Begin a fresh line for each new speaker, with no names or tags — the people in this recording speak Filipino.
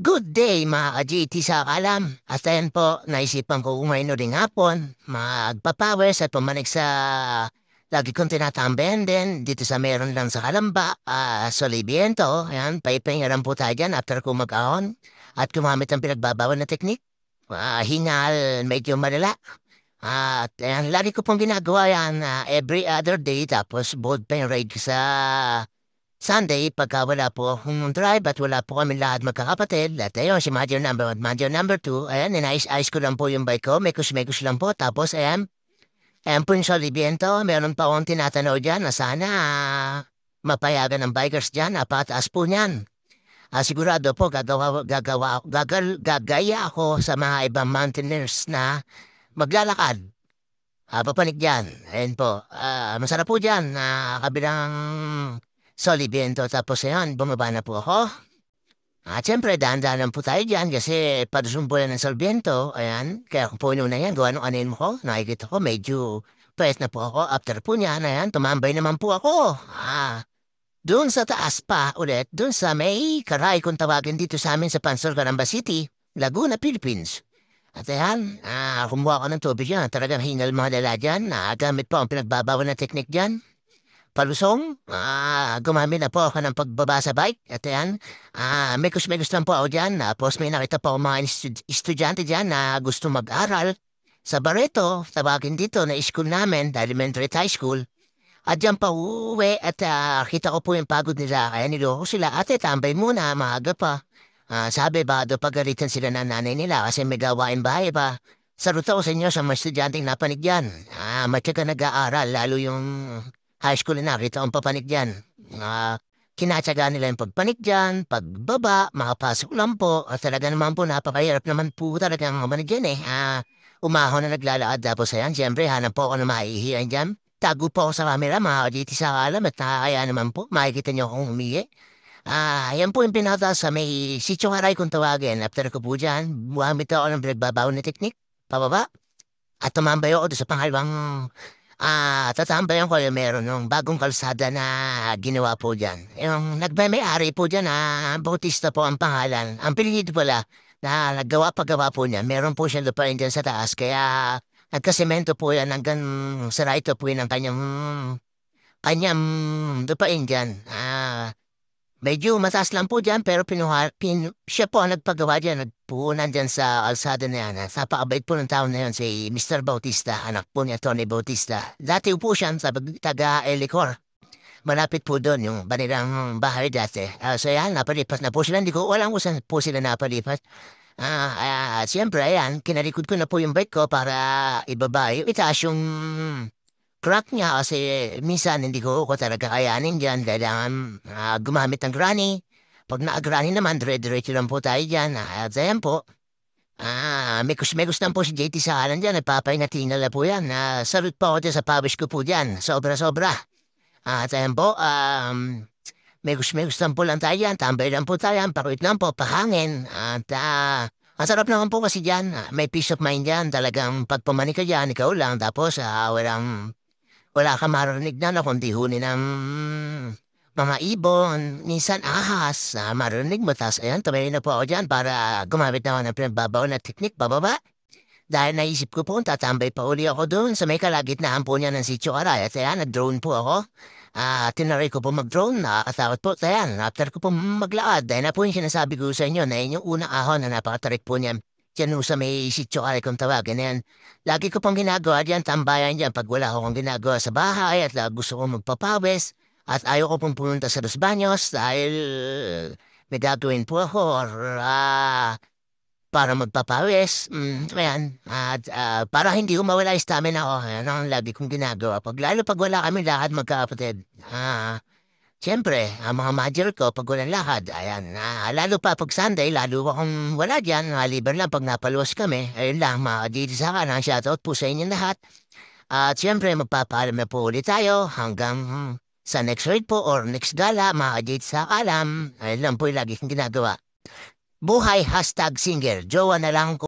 Good day mga ka-GT sa kalam. At ayan po, naisipan ko kumain na ring hapon, magpapawis at pumanik sa lagi kong tinatambayan din dito sa meron lang sa Kalamba, Soliviento. Ayan, paipahinga lang po tayo dyan after ko mag-ahon at gumamit ng pinagbabawan na teknik. Hingal, medyo malala. At ayan, lagi ko pong ginagawa yan every other day tapos bold pa yung ride ko sa Sunday, pagka wala po akong drive at wala po kami lahat magkakapatid, at ayun, si Manager number 1, Manager number 2, ayan, inayos-ayos ko lang po yung bike ko, mekos-mekos lang po, tapos ayan po yung Soliviento, meron pa akong tinatanaw dyan na sana mapayagan ng bikers dyan, napataas po niyan. Sigurado po, gagaya ako sa mga ibang mountaineers na maglalakad. Papanig dyan. Ayan po. Masarap po dyan. Kabilang Soliviento. Tapos ayan, bumaba na po ako. Siyempre, dahan-dahan po tayo dyan kasi padusumbulan ng Soliviento. Ayan, kaya kung puno na yan, gawa nung anin mo ko. Nakikita ko, medyo pwes na po ako. After po niyan, ayan, tumambay naman po ako. Doon sa taas pa ulit, doon sa may karay kung tawagin dito sa amin sa Pansol, Caramba City, Laguna, Philippines. At ayan, kumuha ko ng tubig yan. Talagang hingal mga dala dyan. Gamit po ang pinagbabawa na teknik dyan. Palusong, gumamit na po ako ng pagbaba sa bike. At ayan, may gusto lang po ako dyan. Tapos may nakita po ako mga estudyante dyan na gusto mag-aral. Sa Barreto, tawagin dito na school namin, dahil elementary at high school. At dyan pa uuwi at kita ko po yung pagod nila. Kaya niloko sila, ate, tambay muna, maaga pa. Sabi ba, do pagalitan sila ng nanay nila kasi may gawain bahay pa. Saluto ko sa inyo sa mga estudyanteng napanig dyan. Matyaga nag-aaral, lalo yung high school na nakita kong papanig dyan. Kinatsaga nila yung pagpanig dyan, pagbaba, makapasok lang po. At talaga naman po, napakahirap naman po talaga ang manig dyan eh. Umahon na naglalakad tapos ayan, siyempre hanap po ako na maihiyan dyan. Tago po ako sa camera, mga dito sa alam at nakakaya naman po, makikita niyo akong umihi. Yan po yung pinata sa may sitio haray kung tawagin. After ko po dyan, buhamit ako ng pinagbabaw na teknik, pababa. At tumambay ako doon sa pangalawang, tatambayan ko yung meron ng bagong kalsada na ginawa po dyan. Yung nagmay-ari po dyan, Bautista po ang pangalan. Ang pinili pala na naggawa-pagawa po niya, meron po siya lupain dyan sa taas, kaya nagkasemento po yan hanggang sa right po yun ang kanyang lupain dyan. Medyo mataas lang po dyan, pero siya po ang nagpagawa dyan, nagpuunan dyan sa alsada na yan. Napakabait po ng tao na yun, si Mr. Bautista, anak po niya, Tony Bautista. Dati po siya sa taga-Elicor. Malapit po doon yung banilang bahay dati. So yan, napalipas na po sila. Hindi ko alam kung saan po sila napalipas. Siyempre, ayan, kinalikod ko na po yung bike ko para ibaba. Itaas yung crack niya kasi minsan hindi ko talaga kayanin dyan. Kailangan gumamit ng granny. Pag na-granny naman, dire-diretso lang po tayo dyan. At ayan po. May lang po si JT sa kanan dyan. Nagpapahinga-tingal na po yan. Salute po ako dyan sa pawis ko po dyan. Sobra-sobra. At ayan po. May lang po lang tayo dyan. Tambay lang po tayo. Pakuit lang po. Pahangin. At ang sarap naman po kasi dyan. May peace of mind dyan. Talagang pag pumani ka dyan, ikaw lang. Tapos wala ka marinig na kundi huni ng mga ibon, minsan ahas, marinig mo. Tapos ayan, tumayo na po ako dyan para gumamit na ako ng pinagbabaw na teknik, bababa. Dahil naisip ko po, tatambay pa uli ako doon sa may kalagitnaan po niya ng Sitio Aray. At ayan, nag-drone po ako. Tinaray ko po mag-drone, nakakatakot po. Ayan, after ko po maglaad, dahil na po yung sinasabi ko sa inyo na yun yung unang ahon na napakatarik po niya. Diyan sa may Sitio Aray kung tawagin. Ayan, lagi ko pong ginagawa diyan, tambayan diyan pag wala akong ginagawa sa bahay at gusto ko magpapawis at ayaw ko pong pumunta sa Los Baños dahil may gagawin po ako or para magpapawis. Ayan, at para hindi ko mawala yung stamina ko, ayan ang lagi kong ginagawa. Lalo pag wala kami lahat magkakapatid. Siyempre, ang mga manager ko, pag walang lakad, ayan, lalo pa pag Sunday, lalo akong wala dyan, libre lang pag napaluwas kami. Ayun lang, mga dito sa kanan, shoutout po sa inyong lahat. At siyempre, magpapaalam na po ulit tayo hanggang sa next ride po or next gala, mga dito sa kalam. Ayun lang po yung lagi kong ginagawa. Buhay, #singer, jowa na lang ko.